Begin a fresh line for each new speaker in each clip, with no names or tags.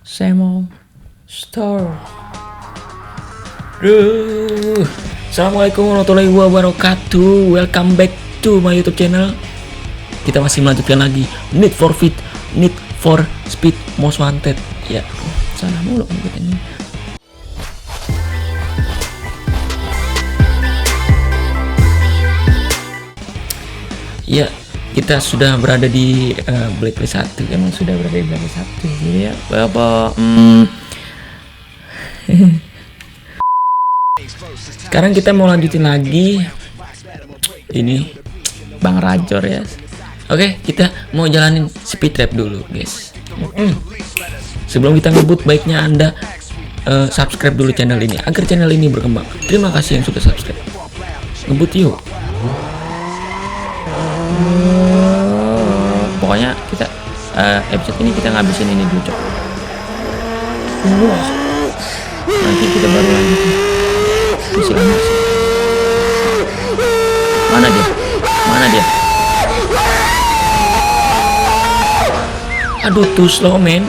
Semo Store. Assalamualaikum warahmatullahi wabarakatuh. Welcome back to my YouTube channel. Kita masih melanjutkan lagi Need for Speed Most Wanted. Ya, salah mulu ini. Ya, kita sudah berada di Blacklist 1. Emang sudah berada di Blacklist 1. Jadi ya, sekarang kita mau lanjutin lagi ini Bang Rajor ya. Oke, kita mau jalanin speed trap dulu, guys. Sebelum kita ngebut, baiknya Anda subscribe dulu channel ini agar channel ini berkembang. Terima kasih yang sudah subscribe. Ngebut yuk. Pokoknya kita episode ini kita ngabisin ini dulu, Cok. Nanti kita baru lanjutin. Mana dia? Aduh, too slow, man.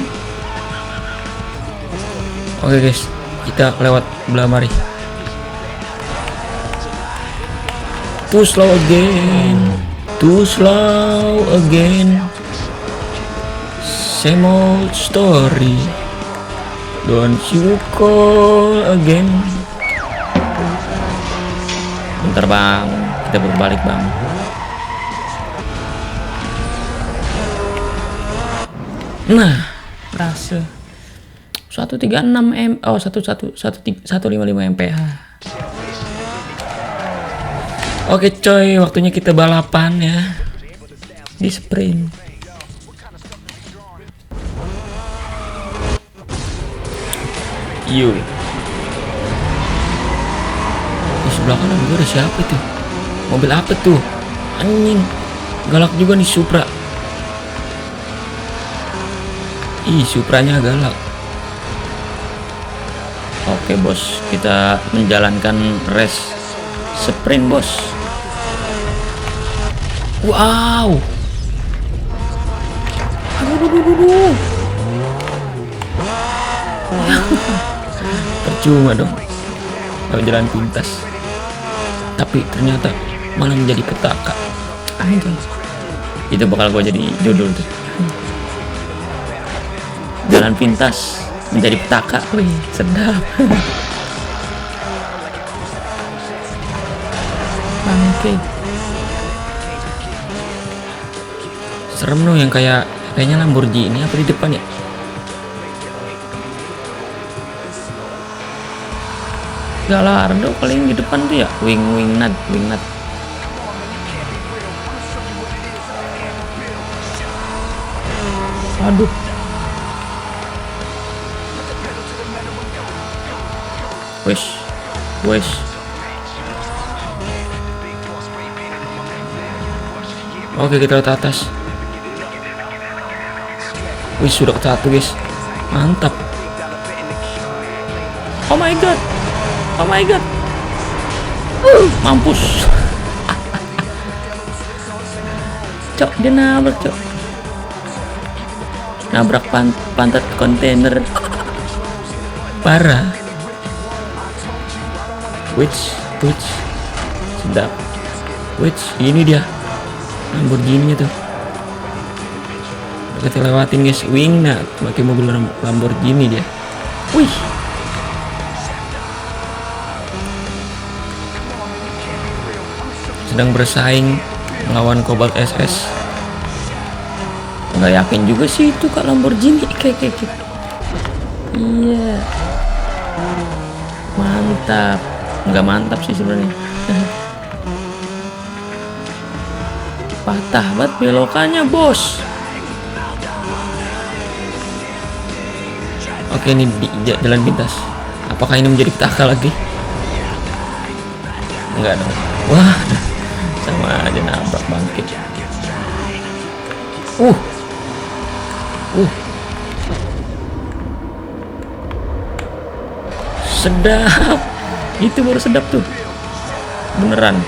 Oke, guys, kita lewat belah mari. Too slow again. Same old story. Don't you call again. Bentar, Bang, kita berbalik, Bang. Nah, berhasil 155 mph. Oke coy, waktunya kita balapan ya di sprint. Yuk. Di sebelah kanan gue ada siapa tuh? Mobil apa tuh? Anjing, galak juga nih Supra. Ih, Supranya galak. Oke bos, kita menjalankan race sprint bos. Wow. Aduh. Percuma dong kalau jalan pintas, tapi ternyata malah menjadi petaka. Itu bakal gue jadi judul tuh. Jalan pintas menjadi petaka. Wih, sedap. Bangke. Serem loh yang kayaknya Lamborghini apa di depan ya? Gallardo paling di depan tuh ya, wing nut. Aduh. Wes. Oke, kita lihat atas. Wih, sudah ke satu, guys. Mantap. Oh my god. Mampus. Cok, dia nabrak, Cok. Nabrak pantat kontainer. Parah. Which sedap. Ini dia Lamborghini tuh. Kita lewatin, guys. Wing nut pakai mobil Lamborghini dia. Wih. Sedang bersaing melawan Cobalt SS. Nggak yakin juga sih itu Kak Lamborghini kayak. Iya. Mantap. Nggak mantap sih sebenarnya. Patah banget belokannya, bos. Oke, ini di jalan pintas. Apakah ini menjadi petaka lagi? Enggak dong. Wah, sama aja nabrak bangkit. Sedap. Itu baru sedap tuh. Beneran.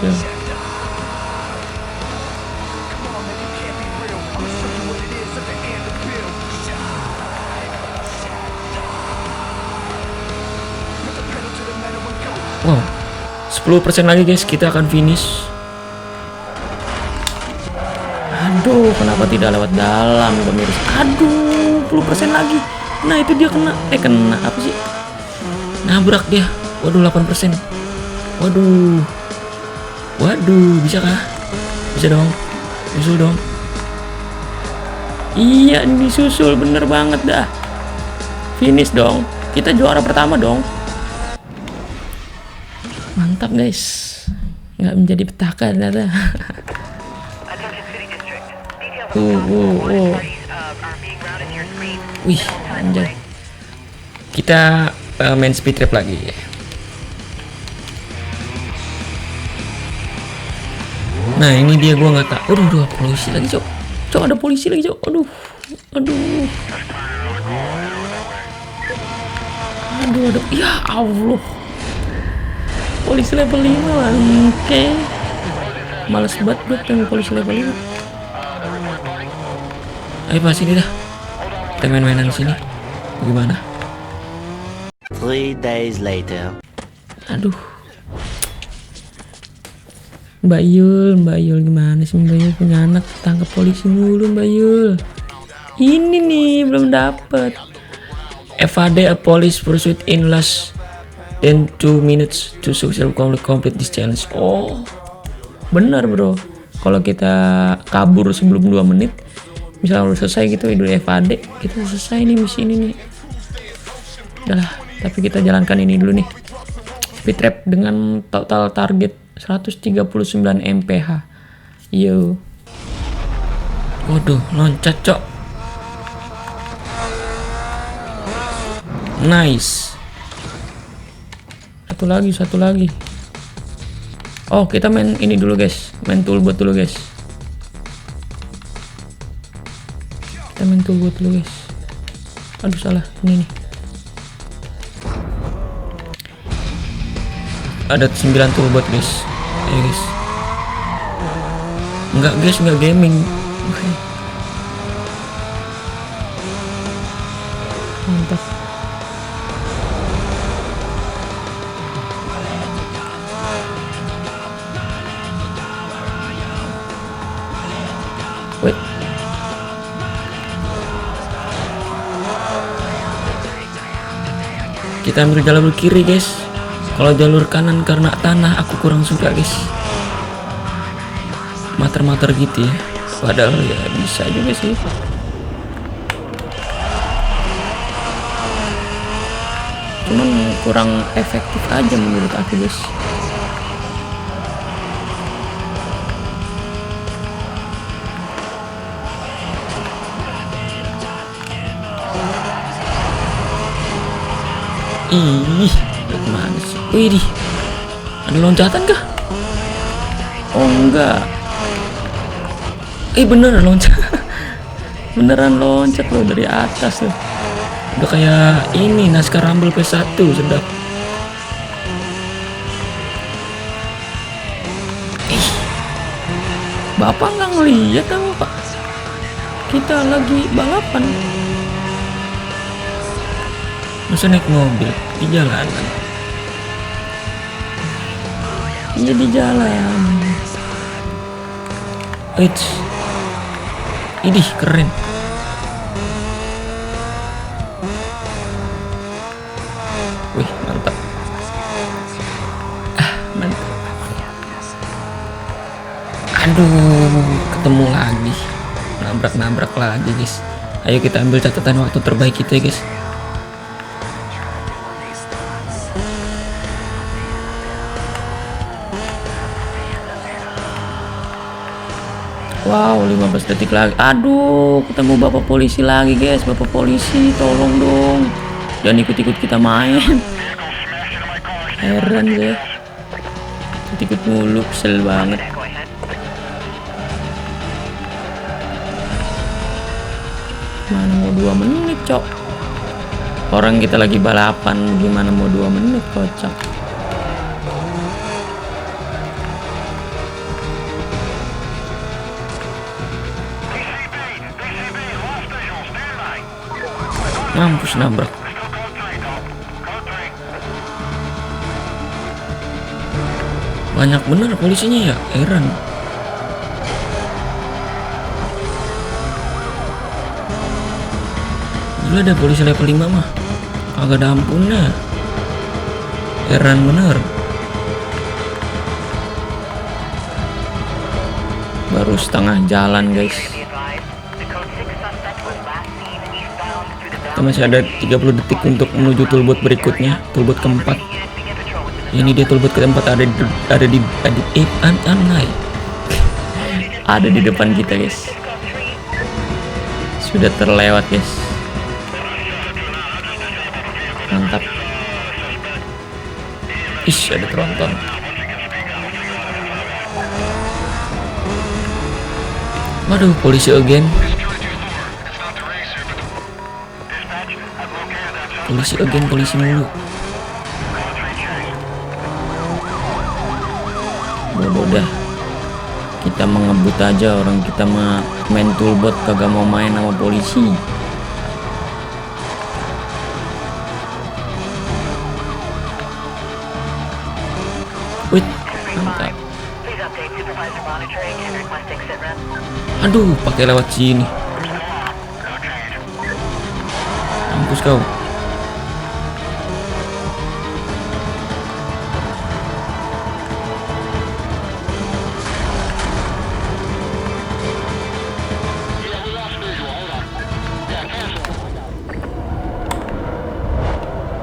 Ya. Wow, 10% lagi guys, kita akan finish. Aduh, kenapa tidak lewat dalam pemirsa? Aduh, 10% lagi. Nah, itu dia kena. Kena apa sih? Nabrak dia. Waduh, 8%. Waduh. Waduh, bisa kah? Bisa dong. Susul dong. Iya, ini susul, bener banget dah. Finish dong. Kita juara pertama dong. Mantap guys, nggak menjadi petaka ternyata. Wih, anjay. Kita main speed trap lagi. Nah ini dia, gua nggak tahu. Aduh, polisi lagi cok. Cok, ada polisi lagi cok. Aduh. Ya Allah. Polisi level 5 lah. Oke. Males banget gue dengan polisi level 5. Ayo pas sini dah. Kita main-mainan di sini. Gimana?
3 days later.
Aduh. Mbak Yul gimana sih Mbak Yul, punya anak tangkap polisi mulu Mbak Yul. Ini nih belum dapet. FAD a police pursuit in less than 2 minutes to successfully complete this challenge. Oh, benar bro. Kalau kita kabur sebelum 2 menit, misalnya udah selesai gitu idul FAD, kita selesai nih misi ini nih. Udahlah, tapi kita jalankan ini dulu nih. Speed trap dengan total target 139 mph. Yo. Waduh, loncat cok. Nice. Satu lagi. Oh, kita main ini dulu guys. Main toolbot dulu guys. Aduh, salah. Ini nih. Ada 9 toolbot guys. Ayo guys. Enggak guys, enggak gaming. Oke. Mantap. Wait. Kita ambil jalur kiri guys. Kalau jalur kanan karena tanah aku kurang suka guys. Mater-mater gitu ya. Padahal ya bisa juga sih. Cuman kurang efektif aja menurut aku guys. Ih, mana sih? Wih, ada loncatan kah? Oh enggak. Beneran loncat. Beneran loncat loh dari atas loh. Udah kayak ini NASCAR Rumble P1, sedap. Bapak nggak ngeliat apa Pak? Kita lagi balapan. Masa naik mobil di jalanan? Iya di jalan. Idih keren. Wih mantap. Mantap. Aduh, ketemu lagi. Nabrak lagi guys. Ayo kita ambil catatan waktu terbaik kita guys. Wow, 15 detik lagi. Aduh, ketemu bapak polisi lagi guys. Bapak polisi, tolong dong. Jangan ikut-ikut kita main. Heran ya. Ikut mulu, kesel banget. Mana mau 2 menit, cok. Orang kita lagi balapan, gimana mau 2 menit, kocak. Mampus nabrak. Banyak bener polisinya ya, heran. Gila, ada polisi level 5 mah agak ada ampunnya. Heran bener. Baru setengah jalan guys. Kita masih ada 30 detik untuk menuju toolbot berikutnya, toolbot keempat. Ini dia toolbot keempat, ada di depan kita guys. Sudah terlewat guys. Mantap. Ish, ada tronton. Waduh, polisi again. Polisi mulu. Bodoh dah. Kita mengebut aja, orang kita main toolbot kagak mau main sama polisi. Wih, mantap. Aduh, pakai lewat sini. Mampus kau.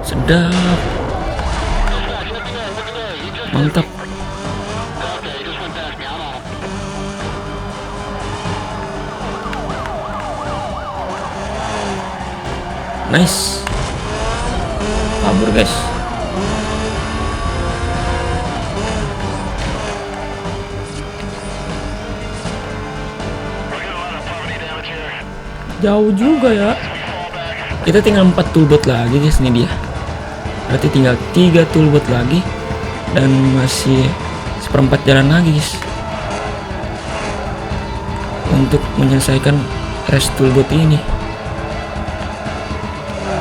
Sedap. Mantap. Nice. Kabur guys. Jauh juga ya. Kita tinggal 4 toolbot lagi guys, ini dia. Berarti tinggal 3 toolbot lagi dan masih seperempat jalan lagi guys untuk menyelesaikan rest toolbot ini.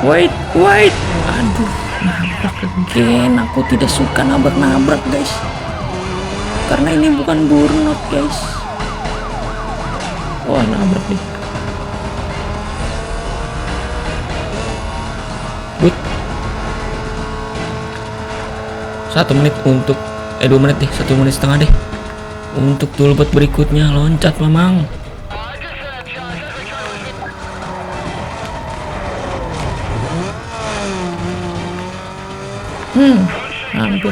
Wait. Aduh, nabrak again. Aku tidak suka nabrak guys, karena ini bukan burnout guys. Wah, nabrak deh. Wait. 1 menit untuk 2 menit deh, 1 menit setengah deh untuk toolbot berikutnya. Loncat memang. Hampir.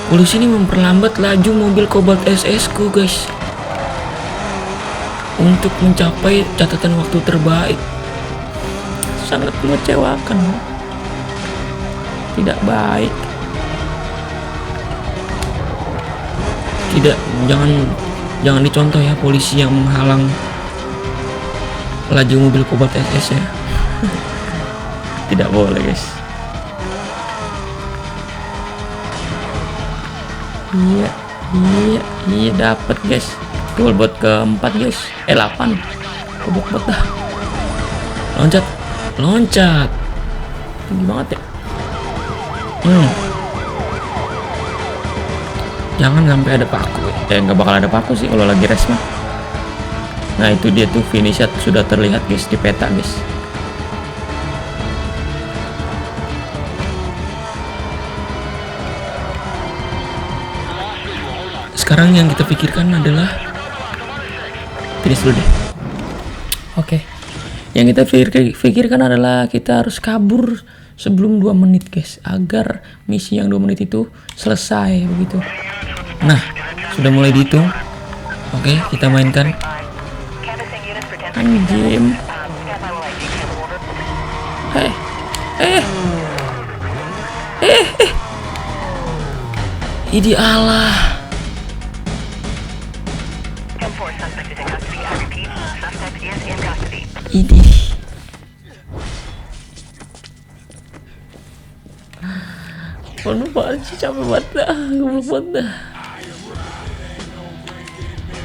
Polisi ini memperlambat laju mobil Cobalt SS ku guys untuk mencapai catatan waktu terbaik. Sangat mengecewakan. Tidak baik. Tidak, jangan dicontoh ya polisi yang menghalang laju mobil Cobalt SS ya. Tidak boleh guys. Iya dapat guys. Toolbot keempat guys. 8. Kobot dah. Loncat. Tinggi banget ya. Jangan sampai ada paku. Nggak bakal ada paku sih kalau lagi race mah. Nah, itu dia tuh finish sudah terlihat guys di peta guys. Sekarang yang kita pikirkan adalah finish dulu deh. Oke. Yang kita pikirkan adalah kita harus kabur sebelum 2 menit guys, agar misi yang 2 menit itu selesai begitu. Nah, sudah mulai dihitung. Oke, kita mainkan. Anjim. Idi Allah. Idi. Waduh, apaan sih, capek banget dah, goblok banget dah.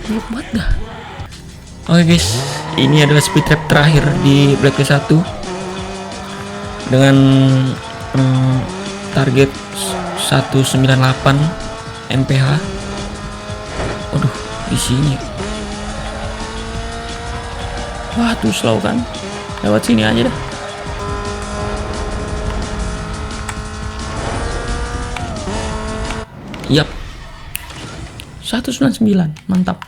Goblok banget dah. Oke guys, ini adalah speed trap terakhir di Blacklist 1 dengan target 198 mph. Waduh, di sini. Wah, tuh slow kan. Lewat sini aja dah. Yap. 199, mantap.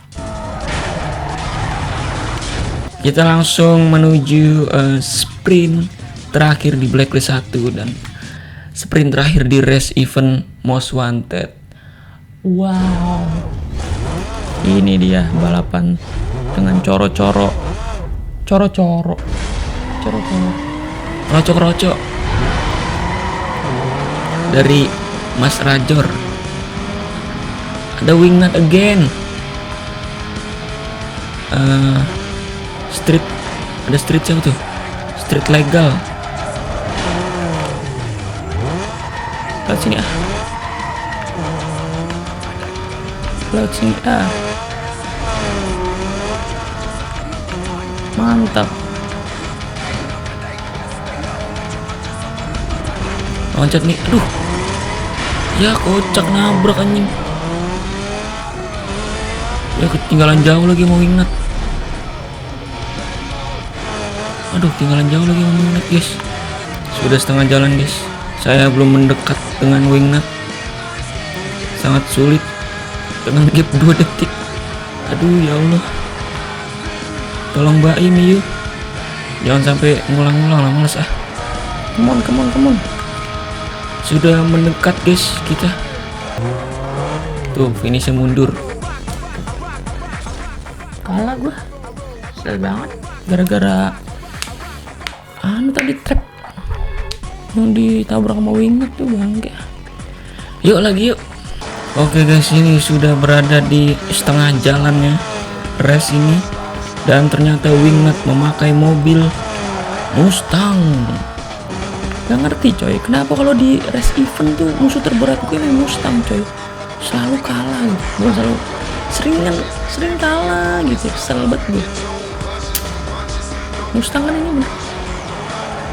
Kita langsung menuju sprint terakhir di Blacklist 1 dan sprint terakhir di race event Most Wanted. Wow. Ini dia balapan dengan coro-coro rocok dari Mas Rajor. Ada wingnut again. Street, ada street siapa tuh? Street legal. Lewat sini ah. Lewat sini ah. Mantap. Loncat nih, aduh. Ya kocak, nabrak anjing. Ya ketinggalan jauh lagi mau wingnut. Aduh, ketinggalan jauh lagi mau wingnut guys. Sudah setengah jalan guys. Saya belum mendekat dengan wingnut. Sangat sulit dengan gap 2 detik. Aduh ya Allah. Tolong Mbak Imi yuk. Jangan sampai ngulang-ngulang lah, males ah. Come on. Sudah mendekat guys kita. Tuh, finishnya mundur. Kalah gua. Kesel banget. Gara-gara tadi trap yang ditabrak sama wingnut tuh bangke. Yuk lagi yuk. Oke guys, ini sudah berada di setengah jalannya race ini dan ternyata wingnut memakai mobil Mustang. Gak ngerti coy, kenapa kalau di race event tuh musuh terberat gue Mustang coy, selalu kalah gitu. Gue selalu sering kalah gitu, kesel banget gue. Mustang kan ini bener.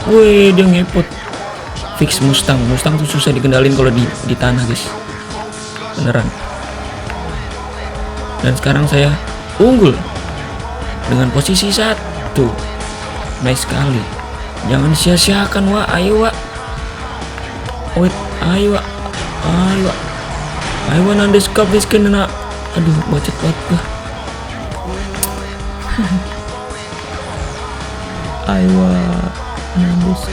Wih, dia ngepot. Fix Mustang tuh susah dikendalin kalau di tanah guys, beneran. Dan sekarang saya unggul dengan posisi 1. Nice sekali. Jangan sia-siakan Wak, ayo Wak. Wait, ayo Wak. I wanna discover this kena. Aduh, bacot banget gua. Ayo nambus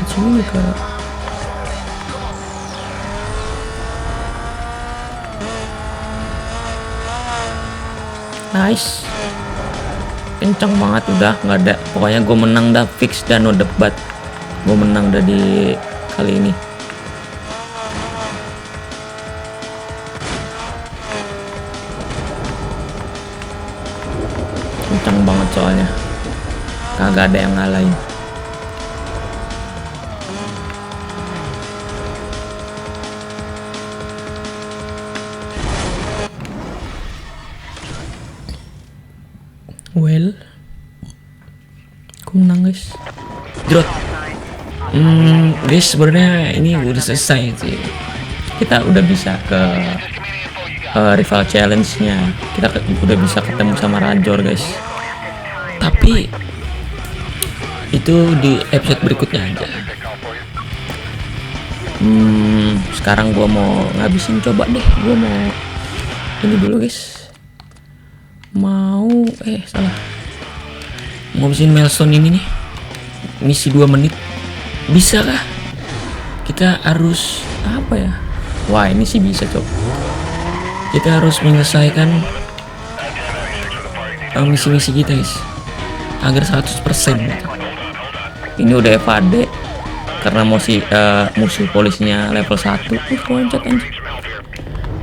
sini kak. Nice, kenceng banget udah, nggak ada. Pokoknya gue menang dah, fix dan no debat. Gue menang dah di kali ini. Kenceng banget soalnya, kagak ada yang ngalahin. Well, aku menang guys. Drop. Guys, sebenarnya ini udah selesai sih. Kita udah bisa ke rival challenge-nya. Kita udah bisa ketemu sama Rajor guys. Tapi itu di episode berikutnya aja. Sekarang gua mau ngabisin, coba deh. Gua mau ini dulu guys. Mau ngabisin milestone ini nih. Misi 2 menit. Bisa kah? Kita harus apa ya? Wah, ini sih bisa coba. Kita harus menyelesaikan misi-misi kita guys agar 100% gitu. Ini udah FAD karena musuh polisinya level 1. Loncat anjir.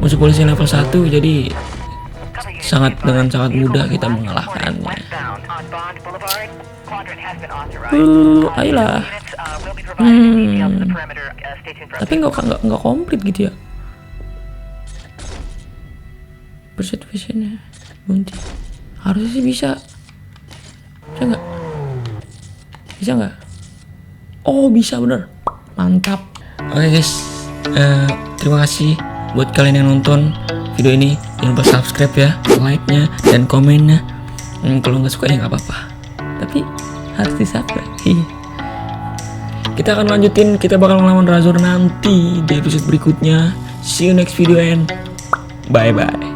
Musuh polisinya level 1, jadi dengan sangat mudah kita mengalahkannya. Ayolah. Tapi nggak komplit gitu ya. Perset visionnya bunti. Harusnya sih bisa. Bisa nggak? Bisa nggak? Oh bisa bener. Mantap. Oke guys, terima kasih buat kalian yang nonton video ini. Jangan lupa subscribe ya, like-nya dan komennya. Kalau nggak suka ya nggak apa-apa. Tapi harus di subscribe. Kita akan lanjutin. Kita bakal ngelawan Razor nanti di episode berikutnya. See you next video and bye bye.